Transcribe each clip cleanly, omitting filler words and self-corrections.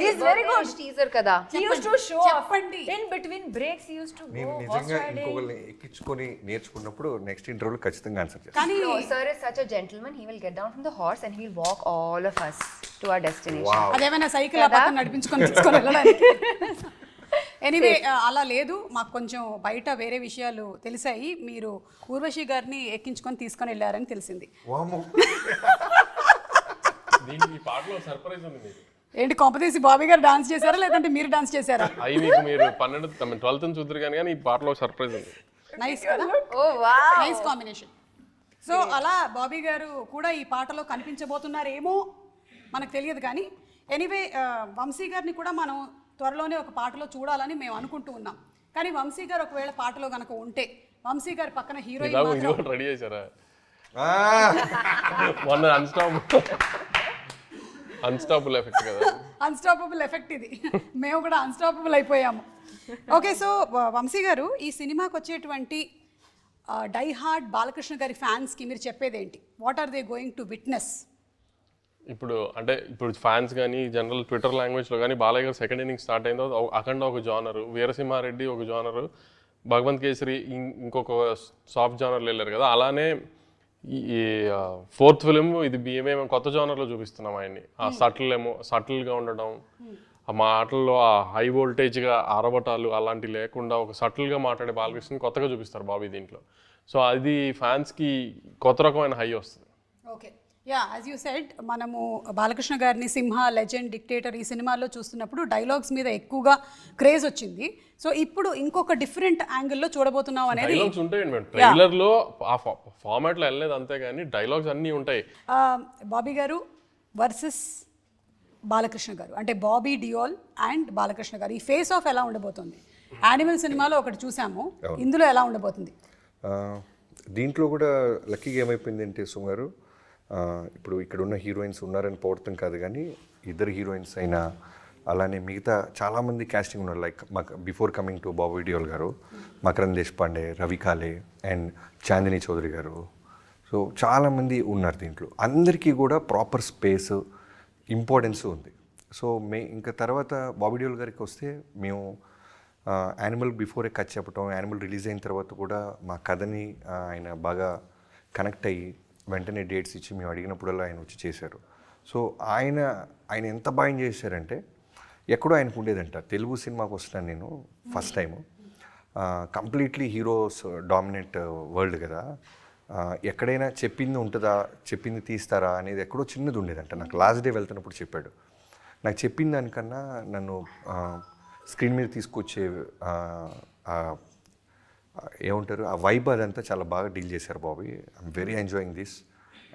He's very good. Teaser kada. He used to show off. In between breaks, he used to నేను go horse నిజంగా riding. ఇంకొకరిని ఎక్కించుకొని నేర్చుకున్నప్పుడు next ఇంటర్వ్యూలో ఖచ్చితంగా ఆన్సర్ చేస్తాను. కానీ No, sir is such a gentleman. He will get down from the horse and he'll walk all of us to our destination. Wow. అదేమైనా సైకిల్ ఆ పక్కన నడిపించుకొని తీసుకొని వెళ్ళడానికి. ఎనీవే అలా లేదు, మాకు కొంచెం బయట వేరే విషయాలు తెలిసాయి. మీరు ఊర్వశి గారిని ఎక్కించుకొని తీసుకొని వెళ్ళారని తెలిసింది. వామ్మో. దీనికి ఈ పాటలో సర్ప్రైజ్ ఉంది మీకు. ఏంటి కొంపతీసి బాబీ గారు డాన్స్ చేశారా లేదంటే మీరు డాన్స్ చేశారా? అవి మీకు మీరు 12th చూద్దరు కానీ ఈ పాటలో సర్ప్రైజ్ ఉంది. నైస్ కదా, Oh wow. Nice combination. So అలా బాబీ గారు కూడా ఈ పాటలో కనిపించబోతున్నారేమో మనకు తెలియదు. కానీ ఎనీవే వంశీ గారిని కూడా మనం త్వరలోనే ఒక పాటలో చూడాలని మేము అనుకుంటూ ఉన్నాం. కానీ వంశీ గారు ఒకవేళ పాటలో కనుక ఉంటే వంశీ గారి పక్కన హీరోయిన్ ఇలాగో మాత్రం ఇది రెడీ చేశారా? ఆ, మొన్న అన్స్టాపుల్ ఎఫెక్ట్ కదా. అన్స్టాపబుల్ ఎఫెక్ట్ ఇది. మేము కూడా అన్స్టాపబుల్ అయిపోయాము. ఓకే, సో వంశీ గారు ఈ సినిమాకి వచ్చేటువంటి డై హార్డ్ బాలకృష్ణ గారి ఫ్యాన్స్కి మీరు చెప్పేదేంటి? What are they going to witness? ఇప్పుడు ఫ్యాన్స్ కానీ జనరల్ ట్విట్టర్ లాంగ్వేజ్లో కానీ బాలయ్య గారు సెకండ్ ఇన్నింగ్ స్టార్ట్ అయిందో అఖండ ఒక జానరు, వీరసింహారెడ్డి ఒక జానరు, భగవంత్ కేసరి ఇంకొక సాఫ్ట్ జానర్లో వెళ్ళారు కదా. అలానే ఈ ఫోర్త్ ఫిలిం ఇది మేము కొత్త జానర్లో చూపిస్తున్నాం ఆయన్ని. ఆ సటిల్గా ఉండడం, ఆ మాటల్లో ఆ హై వోల్టేజ్గా ఆరబటాలు అలాంటివి లేకుండా ఒక సటిల్గా మాట్లాడే బాలకృష్ణని కొత్తగా చూపిస్తారు బాబీ దీంట్లో. సో అది ఫ్యాన్స్కి కొత్త రకమైన హై వస్తుంది. Okay, yeah, as you said మనము బాలకృష్ణ గారిని సింహ, లెజెండ్, డిక్టేటర్ ఈ సినిమాల్లో చూస్తున్నప్పుడు డైలాగ్స్ మీద ఎక్కువగా క్రేజ్ వచ్చింది. సో ఇప్పుడు ఇంకొక డిఫరెంట్ యాంగిల్లో చూడబోతున్నాం అనేది. డైలాగ్స్ ఉంటాయండి మేడం, ట్రైలర్లో ఆ ఫార్మాట్లో వెళ్ళలేదు అంతే కానీ డైలాగ్స్ అన్నీ ఉంటాయి. బాబీ గారు వర్సెస్ బాలకృష్ణ గారు, అంటే బాబీ డియోల్ అండ్ బాలకృష్ణ గారు, ఈ ఫేస్ ఆఫ్ ఎలా ఉండబోతుంది? యానిమల్ సినిమాలో ఒకటి చూసాము, ఇందులో ఎలా ఉండబోతుంది? దీంట్లో కూడా లక్కీగా ఏమైపోయింది అంటే సుమారు ఇప్పుడు ఇక్కడ ఉన్న హీరోయిన్స్ ఉన్నారని పోవటం కాదు కానీ ఇద్దరు హీరోయిన్స్ అయినా అలానే మిగతా చాలామంది క్యాస్టింగ్ ఉన్నారు. Like before coming to Bobby Deol గారు, మకరంద్ దేశపాండే, రవి కాలే అండ్ చాందిని చౌదరి గారు, సో చాలామంది ఉన్నారు దీంట్లో. అందరికీ కూడా ప్రాపర్ స్పేస్, ఇంపార్టెన్స్ ఉంది. సో ఇంకా తర్వాత బాబీ డియోల్ గారికి వస్తే మేము యానిమల్ బిఫోరే కట్ చెప్పటం, యానిమల్ రిలీజ్ అయిన తర్వాత కూడా మా కథని ఆయన బాగా కనెక్ట్ అయ్యి వెంటనే డేట్స్ ఇచ్చి మేము అడిగినప్పుడల్లా ఆయన వచ్చి చేశారు. సో ఆయన ఎంత బాగా చేశారంటే ఎక్కడో ఆయనకు ఉండేదంట. తెలుగు సినిమాకి వస్తున్నాను నేను first time, completely heroes dominate world కదా, ఎక్కడైనా చెప్పింది ఉంటుందా, చెప్పింది తీస్తారా అనేది ఎక్కడో చిన్నది ఉండేదంట. నాకు లాస్ట్ డే వెళ్తున్నప్పుడు చెప్పాడు. నాకు చెప్పిన దానికన్నా నన్ను స్క్రీన్ మీద తీసుకొచ్చే ఏమంటారు ఆ వైబ్ అదంతా చాలా బాగా డీల్ చేశారు Bobby. I'm very enjoying this.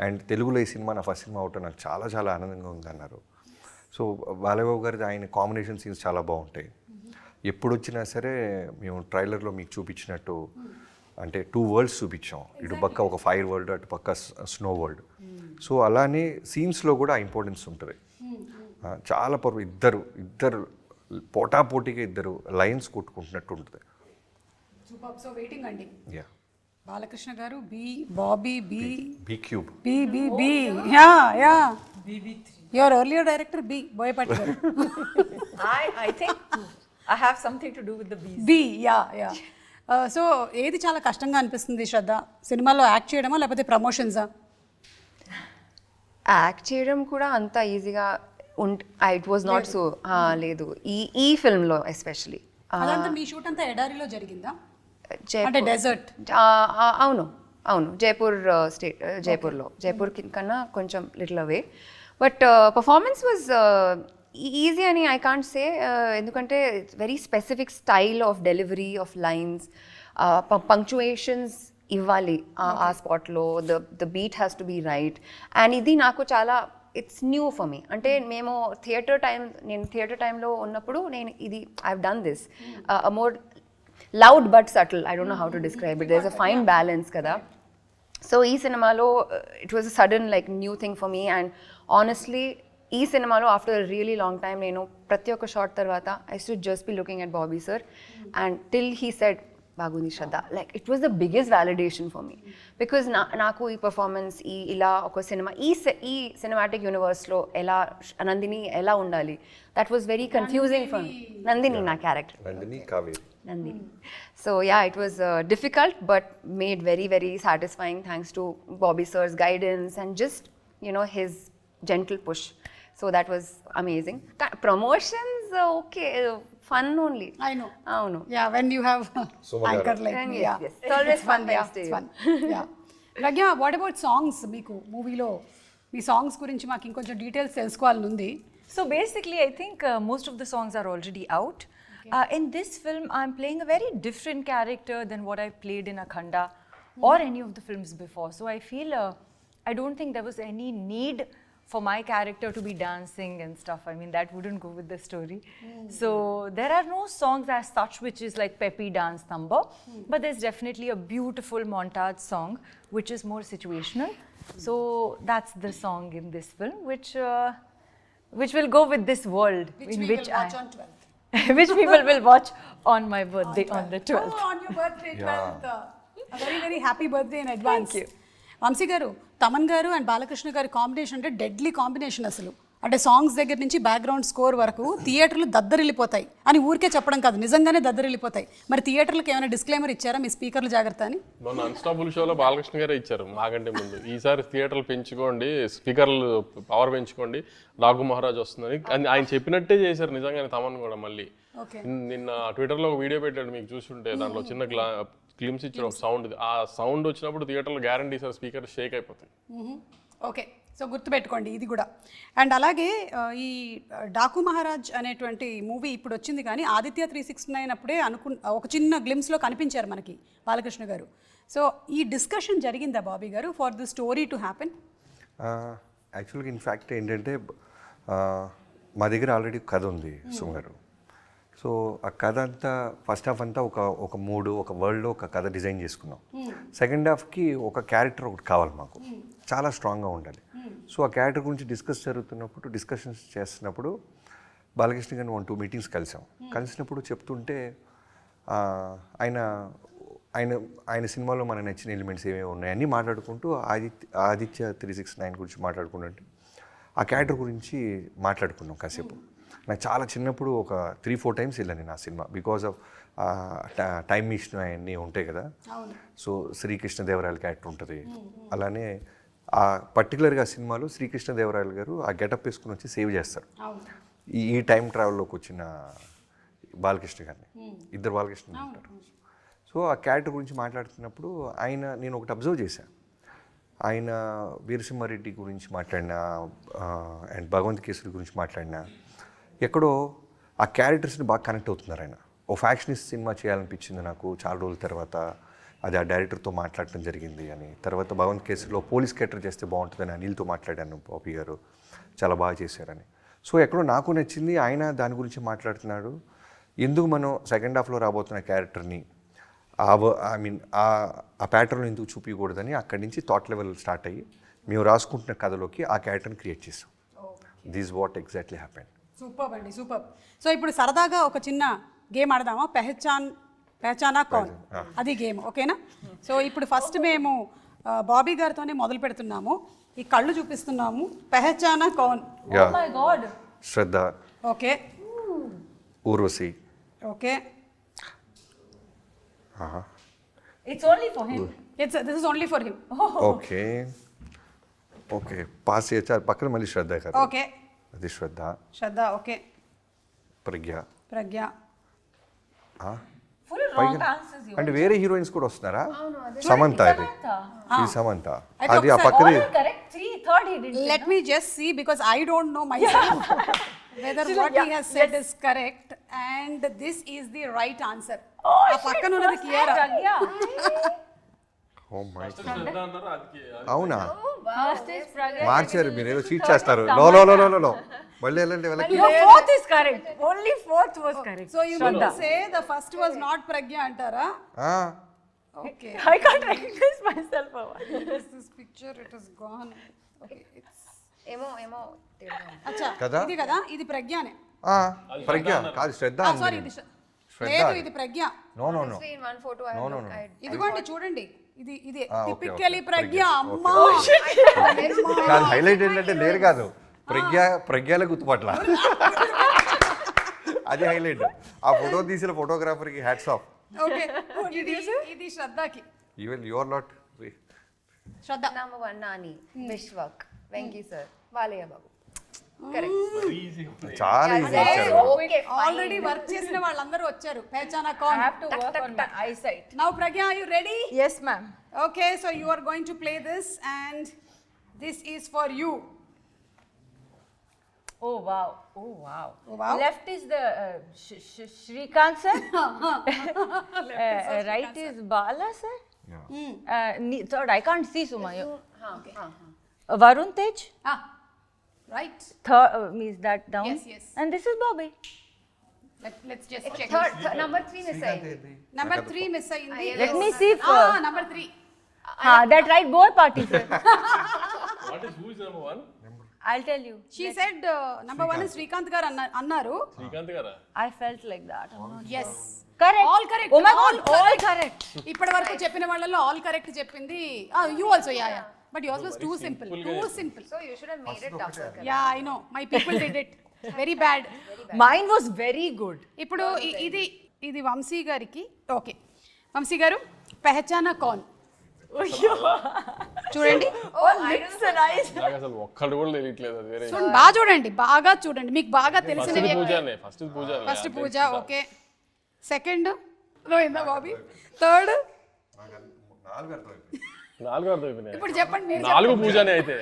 And తెలుగులో ఈ సినిమా నా ఫస్ట్ సినిమా అవటం నాకు చాలా చాలా ఆనందంగా ఉందన్నారు. సో బాలయ్యబాబు గారి ఆయన కాంబినేషన్ సీన్స్ చాలా బాగుంటాయి. ఎప్పుడు వచ్చినా సరే మేము ట్రైలర్లో మీకు చూపించినట్టు అంటే 2 వరల్డ్స్ చూపించాం. ఇటు పక్క ఒక ఫైర్ వరల్డ్, అటు పక్క స్నో వరల్డ్. సో అలానే సీన్స్లో కూడా ఇంపార్టెన్స్ ఉంటుంది. చాలా ఇద్దరు పోటాపోటీగా ఇద్దరు లైన్స్ కొట్టుకుంటున్నట్టు ఉంటుంది. సూపర్. సో వెయిటింగ్ అండి. Yeah, Balakrishna garu B, Bobby B cube, B yeah your earlier director B Boyapati garu. I think I have something to do with the bees. B yeah. So ఏది చాలా కష్టంగా అనిపిస్తుంది శ్రద్ధ, సినిమాలో యాక్ట్ చేయడమా లేకపోతే ప్రమోషన్సా? యాక్ట్ చేయడం కూడా అంత ఈజీగా ఇట్ వాజ్ నాట్ సో లేదు ఈ ఫిల్మ్లో ఎస్పెషలీ. అదంతా మీ షూట్ అంతా ఎడారిలో జరిగిందా? అంటే డెజర్ట్? అవును జైపూర్లో జైపూర్ కన్నా కొంచెం little away. But performance was easy అని ఐ కాంట్ సే, ఎందుకంటే it's very specific style of delivery of lines, punctuations ఇవ్వాలి ఆ స్పాట్లో, the beat has to be right. And ఇది నాకు చాలా ఇట్స్ న్యూ ఫర్ మీ. అంటే నేను థియేటర్ టైంలో ఉన్నప్పుడు ఇది I have done this more loud but subtle. I don't know how to describe it. There is a fine balance కదా. So ఈ సినిమాలో it was a sudden like new thing for me. And honestly ఈ సినిమాలో after really long time నేను ప్రతి ఒక్క shot తర్వాత I should just be looking at Bobby sir and till he said బాగుంది Shraddha, like it was the biggest validation for me, because నాకు ఈ performance ఇలా ఒక సినిమా ఈ సినిమాటిక్ యూనివర్స్లో ఎలా నందిని ఎలా ఉండాలి, that was very confusing for me. Nandini నా character Nandini Kaveri. Nandini. So yeah, it was difficult but made very, very satisfying thanks to Bobby sir's guidance and just, his gentle push. So that was amazing. Promotions, okay, fun only. I know. Oh no. Yeah, when you have Sumagara. anchor like And me, yes, yeah. yes. It's always fun Yeah, times to it's you. fun. Yeah. Pragya, what about songs మీకు మూవీలో మీ songs గురించి మాకు ఇంకొంచెం details తెలుసుకోవాలని ఉంది. So basically, I think most of the songs are already out. In this film, I'm playing a very different character than what I played in Akhanda or any of the films before. So I feel, I don't think there was any need for my character to be dancing and stuff. I mean, that wouldn't go with the story. So there are no songs as such which is like peppy dance number, but there's definitely a beautiful montage song which is more situational. So that's the song in this film which will go with this world Which in we which will watch on 12th. which people will watch on my birthday on the 12th. Oh, on your birthday 12th. A very, very happy birthday in advance. Thank you. Vamsi గారు, తమన్ గారు and Balakrishna గారి combination అంటే deadly combination అసలు. అంటే songs దగ్గర నుంచి background score వరకు థియేటర్లు దద్దరిల్లిపోతాయి అని ఊరికే చెప్పడం కాదు, నిజంగానే దద్దరిల్లిపోతాయి. మరి థియేటర్లకు ఏమైనా డిస్క్లైమర్ ఇచ్చారా మీ స్పీకర్లు జాగ్రత్త అని? మొన్న అన్స్టాపుల్ షోలో బాలకృష్ణ గారే ఇచ్చారు మాకంటే ముందు. ఈసారి థియేటర్లు పెంచుకోండి, స్పీకర్లు పవర్ పెంచుకోండి, రాఘు మహారాజ్ వస్తుందని ఆయన చెప్పినట్టే చేశారు నిజంగానే. తమన్ కూడా మళ్ళీ నిన్న ట్విట్టర్లో ఒక వీడియో పెట్టాడు, మీకు చూసుంటే దాంట్లో చిన్న క్లిమ్స్ ఇచ్చిన ఒక సౌండ్. ఆ సౌండ్ వచ్చినప్పుడు థియేటర్లో గ్యారంటీ సార్ స్పీకర్ షేక్ అయిపోతాయి. ఓకే, సో గుర్తుపెట్టుకోండి ఇది కూడా. అండ్ అలాగే ఈ డాకు మహారాజ్ అనేటువంటి మూవీ ఇప్పుడు వచ్చింది, కానీ ఆదిత్య 369 అప్పుడే ఒక చిన్న గ్లిమ్స్లో కనిపించారు మనకి బాలకృష్ణ గారు. సో ఈ డిస్కషన్ జరిగిందా బాబీ గారు for the story to happen? యాక్చువల్గా ఇన్ఫ్యాక్ట్ ఏంటంటే మా దగ్గర ఆల్రెడీ కథ ఉంది సుమారు. సో ఆ కథ అంతా ఫస్ట్ హాఫ్ అంతా ఒక మూడు ఒక వరల్డ్లో ఒక కథ డిజైన్ చేసుకున్నాం. సెకండ్ హాఫ్కి ఒక క్యారెక్టర్ ఒకటి కావాలి మాకు, చాలా స్ట్రాంగ్గా ఉండాలి. సో ఆ క్యారెక్టర్ గురించి డిస్కషన్స్ చేస్తున్నప్పుడు బాలకృష్ణ గారిని 1-2 మీటింగ్స్ కలిసినప్పుడు చెప్తుంటే ఆయన సినిమాలో మనకు నచ్చిన ఎలిమెంట్స్ ఏమేమి ఉన్నాయని మాట్లాడుకుంటూ ఆదిత్య 369 గురించి మాట్లాడుకుంటుంటే ఆ క్యారెక్టర్ గురించి మాట్లాడుకున్నాం కాసేపు. నాకు చాలా చిన్నప్పుడు ఒక 3-4 టైమ్స్ వెళ్ళాను నేను ఆ సినిమా, బికాజ్ ఆఫ్ టైం మిషన్ అవన్నీ ఉంటాయి కదా. సో శ్రీకృష్ణదేవరాయల క్యారెక్టర్ ఉంటుంది. అలానే ఆ పర్టికులర్గా సినిమాలో శ్రీకృష్ణదేవరాయలు గారు ఆ గెటప్ వేసుకుని వచ్చి సేవ్ చేస్తారు ఈ టైం ట్రావెల్లోకి వచ్చిన బాలకృష్ణ గారిని. ఇద్దరు బాలకృష్ణ ఉంటారు. సో ఆ క్యారెక్టర్ గురించి మాట్లాడుతున్నప్పుడు నేను ఒకటి అబ్జర్వ్ చేశాను. ఆయన వీరసింహారెడ్డి గురించి మాట్లాడినా అండ్ భగవంత్ కేసరి గురించి మాట్లాడినా ఎక్కడో ఆ క్యారెక్టర్స్ని బాగా కనెక్ట్ అవుతున్నారు ఆయన. ఓ ఫ్యాక్షనిస్ట్ సినిమా చేయాలనిపించింది నాకు చాలా రోజుల తర్వాత. అది ఆ డైరెక్టర్తో మాట్లాడటం జరిగింది అని. తర్వాత భగవంత్ కేసరిలో పోలీస్ క్యారెక్టర్ చేస్తే బాగుంటుందని అనిల్తో మాట్లాడాను, బాబీ గారు చాలా బాగా చేశారని. సో ఎక్కడో నాకు నచ్చింది, ఆయన దాని గురించి మాట్లాడుతున్నాడు. ఎందుకు మనం సెకండ్ హాఫ్లో రాబోతున్న క్యారెక్టర్ని ఆ ప్యాటర్న్ ఎందుకు చూపించకూడదని అక్కడి నుంచి థాట్ లెవెల్ స్టార్ట్ అయ్యి మేము రాసుకుంటున్న కథలోకి ఆ క్యారెక్టర్ని క్రియేట్ చేసాం. This what exactly happened. Super అండి, సూపర్. సో ఇప్పుడు సరదాగా ఒక చిన్న గేమ్ ఆడదామా? పెహచానా కౌన్, అది గేమ్, ఓకేనా? సో ఇప్పుడు ఫస్ట్ మేము బాబీ గారితోనే మొదలు పెడుతున్నాము. ఈ కళ్ళు చూపిస్తున్నాము. పెహచానా కౌన్. Oh my God. Shraddha. Okay. Urvashi. Okay. It's only for him. This is only for him. Okay okay pass చేయొచ్చా? పక్కన మళ్ళీ శ్రద్ధ గారు. ఓకే. అది శ్రద్ధ. Okay. Pragna. Full wrong answers you. అంటే వేరే హీరోయిన్స్ కూడా వస్తున్నారా? సమంత. అది ఈ సమంత. అయితే అది ఆ పక్కది. All correct. 3rd he didn't. Let me just see, because I don't know myself whether what he has said is correct, and this is the right answer. ఆ పక్కన ఉన్నది కియారా. ఓ మై అవునా? First is Pragya. మార్చారు మీరు, ఏదో cheat చేస్తారు. లో మళ్ళీ వెళ్ళండి వెళ్ళకి. Your 4th is correct. Only 4th was correct. So you mean to say the first was not Pragya antara? Okay. I can't recognize myself. This picture, it is gone. Okay, it's ఏమో acha కదా? ఇది కదా, ఇది ప్రజ్ఞనే. ప్రజ్ఞ కాదు, శ్రద్ధ. Sorry, ఇది లేదు ఇది Pragya. No no no In one photo, I No, no, look, no. ఇదిగోండి చూడండి, ఇది ఇది okay, టిపికలీ okay. ప్రజ్ఞ. అమ్మా కాదు, హైలైట్ ఏంటంటే లేరు కాదు, ప్రజ్ఞాల గుర్తుపట్ల. అది హైలైట్. ఆ ఫోటో తీసిన ఫోటోగ్రాఫర్కి హ్యాట్స్ ఆఫ్. ఓకే, ఇది శ్రద్ధకి. Even your not Shraddha. Number 1 Nani, Vishwak, Venki sir, Valaya Babu. Correct. చాలా ఈజీ Yes, ఇచ్చారు. okay, fine. ఆల్రెడీ వర్క్ చేసిన వాళ్ళందరూ వచ్చారు. పెహచానా I కౌన్. have to work on my eyesight. Now Pragya, are you ready? Yes, ma'am. Okay, so you are going to play this and this is for you. Oh wow. Oh wow. Oh, wow. Left is the Shrikant sir. Right is Bala sir. Third, I can't see Suma. Varun Tej. Ah, right. Third means that down. Yes, yes. And this is Bobby. Let's just check. Number 3 miss అయింది. Number 3 miss అయింది. Let me see if. Number 3. That right, both parties, sir. who is number 1? I'll tell you. She said number 1 is Srikanth గారు అన్నారు. శ్రీకాంత్ గారా? I felt like that. Yes. Correct. All correct. Oh my God, all correct. ఇప్పటి వరకు చెప్పిన వాళ్ళలో all correct చెప్పింది. You also, yeah. But yours was too simple. Too simple. So you should have made it tougher. Yeah, I know. My people did it. Very bad. Mine was very good. ఇప్పుడు ఇది వంశీ గారికి. Okay, Vamsi గారు, పెహచానా కౌన్ చూడండి. Lips and eyes. నాకు అసలు ఒక్కడు కూడా తెలియట్లేదు. అది వేరే చూడండి, బాగా చూడండి, బాగా చూడండి. మీకు బాగా తెలిసిన first Pooja first Pooja. Okay, second రోయిందా బాబీ, థర్డ్ 4 అర్థమైపోయినాయి. ఇప్పుడు చెప్పండి మీరు. 4 పూజనే అయితే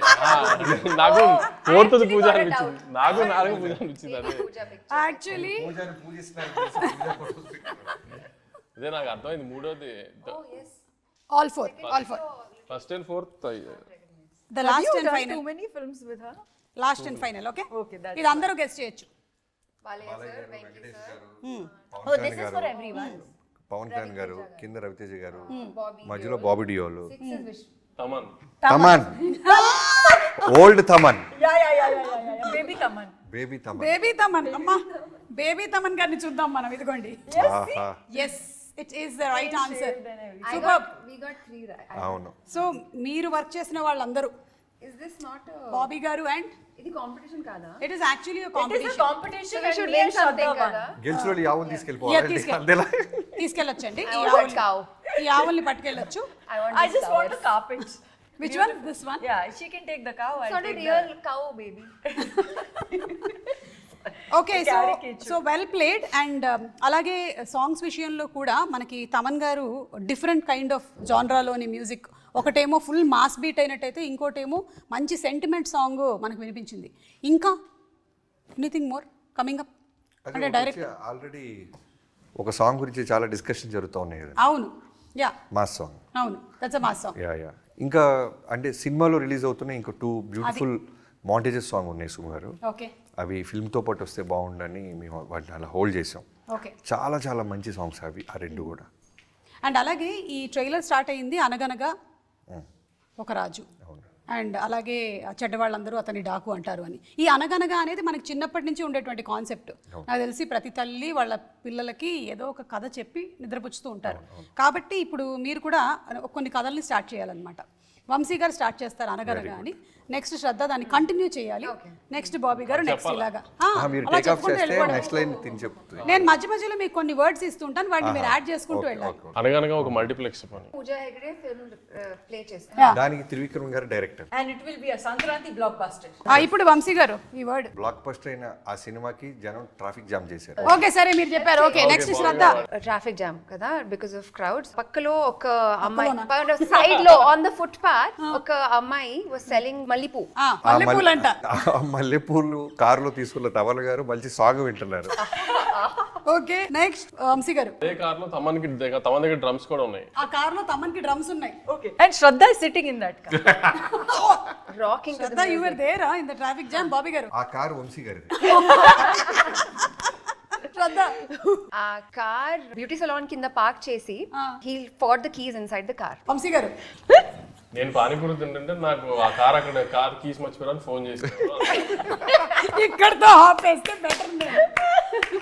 నాకు 4th పూజ అనిపించింది. నాకు 4 పూజ అనిపించింది. అదే యాక్చువల్లీ అదే నాకు అర్థమైంది. 3వది all four. First and 4th the last You and done final. too many films with her. Last and final. Okay, Okay, that's ఇది అందరూ గెస్ట్ చేయొచ్చు. Valaya sir, Venki sir, Oh, this is for everyone. Pawan Kalyan గారు, కింద రవితేజ గారు, మధ్యలో Bobby Deol, 6 is Vishnu. Thaman. Thaman, old Thaman, Yeah. Baby Taman. Baby Thaman. Baby Thaman. అమ్మా, baby Thaman గారిని చూద్దాం మనం. ఇదిగోండి. ఆహా, yes, it is the right answer. We got 3 right. అవును. సో మీరు వర్క్ చేసిన వాళ్ళందరూ, Is this not a... Bobby గారు అండ్ ఇది కాంపిటీషన్ కాదా? It is actually It is a competition. competition. We and should me learn and Shraddha something won. కదా? గెలిచిన వాళ్ళు యావులు Yeah, తీసుకెళ్ళిపోవాలి. తీసుకెళ్ళి. అంతేలా తీసుకెళ్ళొచ్చండి. I want cow. ఈ ఆవుల్ని పట్టుకెళ్ళొచ్చు. I want I this just cow. want a carpet. Which one? This one. Yeah, she can take the cow. It's I'll not a take real cow, baby. Okay, so Caricature. Well played. And అలాగే songs విషయంలో కూడా మనకి తమన్ గారు different kind of జాన్రాలోని music, ఒకటేమో full mass beat అయినట్టయితే, ఇంకోటేమో మంచి sentiment song మనకు వినిపించింది. ఇంకా ఎనీథింగ్ మోర్ కమింగ్ అప్ అంటే డైరెక్ట్? ఆల్రెడీ ఒక సాంగ్ గురించి చాలా డిస్కషన్ జరుగుతూ ఉన్నాయి కదా, అవును, యా, మాస్ సాంగ్. అవును, that's a mass song. Yeah ఇంకా అంటే సినిమాలో రిలీజ్ అవుతున్నాయి ఇంకో 2 బ్యూటిఫుల్ మాంటేజెస్ సాంగ్ ఉన్నాయి సుమ గారు. ఓకే, అవి ఫిల్మ్తో పాటు వస్తే బాగుండని మేము వాటిని అలా హోల్డ్ చేసాం. ఓకే. చాలా చాలా మంచి సాంగ్స్ అవి, ఆ 2 కూడా. అండ్ అలాగే ఈ ట్రైలర్ స్టార్ట్ అయింది అనగనగా ఒక రాజు, అండ్ అలాగే చెడ్డవాళ్ళందరూ అతని డాకు అంటారు అని. ఈ అనగనగా అనేది మనకి చిన్నప్పటి నుంచి ఉండేటువంటి కాన్సెప్ట్. నాకు తెలిసి ప్రతి తల్లి వాళ్ళ పిల్లలకి ఏదో ఒక కథ చెప్పి నిద్రపుచ్చుతూ ఉంటారు. కాబట్టి ఇప్పుడు మీరు కూడా కొన్ని కథల్ని స్టార్ట్ చేయాలన్నమాట. వంశీ గారు స్టార్ట్ చేస్తారు అనగనగా అని, నెక్స్ట్ శ్రద్ధ దాన్ని కంటిన్యూ చేయాలి, నెక్స్ట్ బాబీ గారు నెక్స్ట్ ఇలాగా మీరు అలా టేక్ ఆఫ్ చెప్పుకుంటూ చేస్తే వెళ్ళిపోవడం. నెక్స్ట్ లైన్ తిని చెప్తుంది. నేను మధ్య మధ్యలో మీకు కొన్ని వర్డ్స్ ఇస్తుంటాను, వాటిని మీరు యాడ్ చేసుకుంటూ వెళ్ళాలి. అనగనగా ఒక మల్టీప్లెక్స్ పని. పూజా హెగ్డే ఫిల్మ్ ప్లే చేస్తారు. దానికి త్రివిక్రమ్ గారు director. And it will be a Sankranti blockbuster. ఇప్పుడు వంశీ గారు ఈ వర్డ్. బ్లాక్ బస్టర్ అయిన ఆ సినిమాకి జనం ట్రాఫిక్ జామ్ చేశారు. ఓకే, సరే మీరు చెప్పారు. ఓకే, నెక్స్ట్ శ్రద్ధ. ట్రాఫిక్ జామ్ కదా, బికాస్ ఆఫ్ క్రౌడ్స్. పక్కలో ఒక అమ్మాయి, సైడ్ లో ఆన్ ద ఫుట్ పాత్ ఒక అమ్మాయి వాస్ సెల్లింగ్ మల్లిపూ. మల్లెపూలంట. మల్లెపూలు కారులో తీసుకున్న తవల గారు మంచి సాగు వింటున్నారు. ఓకే, నెక్స్ట్ వంశీ గారు. అదే కార్లో తమన్ దగ్గర డ్రమ్స్ కూడా ఉన్నాయి. ఆ కార్ లో తమన్కి డ్రమ్స్ ఉన్నాయి. Okay. And Shraddha is sitting in that car. Rocking. Shraddha, you were there in the traffic jam. Bobby garu. ఆ కారు వంశీ గారిది. శ్రద్ధ. ఆ కార్ బ్యూటీ సలూన్ కింద పార్క్ చేసి he forgot the keys inside the car. Vamsi garu. నేను పానీపూరి తింటుంటే నాకు ఆ కార్ అక్కడ కార్ కీస్ మర్చిపోయారని ఫోన్ చేశాను. ఇక్కడతో ఆపేస్తే బెటర్.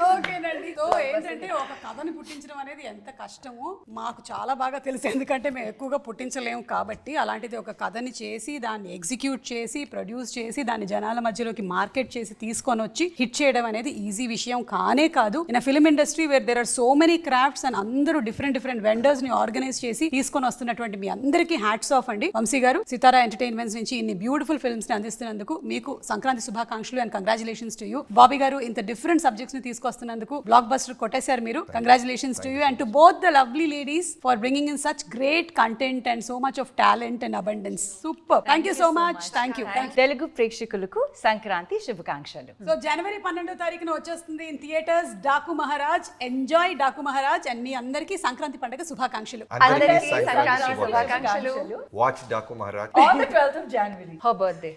ఓకేనండి, సో ఏం ఏంటంటే ఒక కథని పుట్టించడం అనేది ఎంత కష్టమో మాకు చాలా బాగా తెలుసు, ఎందుకంటే మేము ఎక్కువగా పుట్టించలేము కాబట్టి. అలాంటిది ఒక కథని చేసి దాన్ని ఎగ్జిక్యూట్ చేసి ప్రొడ్యూస్ చేసి దాన్ని జనాల మధ్యలోకి మార్కెట్ చేసి తీసుకొని వచ్చి హిట్ చేయడం అనేది ఈజీ విషయం కానే కాదు. In film industry where there are so many crafts and అందరూ డిఫరెంట్ వెండర్స్ ని ఆర్గనైజ్ చేసి తీసుకొని వస్తున్నటువంటి మీ అందరికీ హ్యాట్స్ ఆఫ్ అండి. వంశీ గారు, సితారా ఎంటర్టైన్మెంట్స్ నుంచి ఇన్ని బ్యూటిఫుల్ ఫిల్మ్స్ ని అందిస్తున్నందుకు మీకు సంక్రాంతి శుభాకాంక్షలు and congratulations to you. Bobby గారు, ఇంత డిఫరెంట్ సబ్జెక్ట్స్ ని తీసుకొస్తున్నందుకు బ్లాక్ బస్టర్ కొట్టేశారు మీరు. Congratulations to you and to both the lovely ladies for bringing in such great content and so much of talent and abundance. Super, thank you so much. Thank you. Telugu ప్రేక్షకులకు సంక్రాంతి శుభాకాంక్షలు. So జనవరి 12వ తారీఖున వచ్చేస్తుంది in theatres Daaku Maharaaj. Enjoy Daaku Maharaaj and మీ అందరికీ సంక్రాంతి పండుగ శుభాకాంక్షలు. అందరికీ సంక్రాంతి శుభాకాంక్షలు. Watch Daaku Maharaaj On the 12th of January. Her birthday.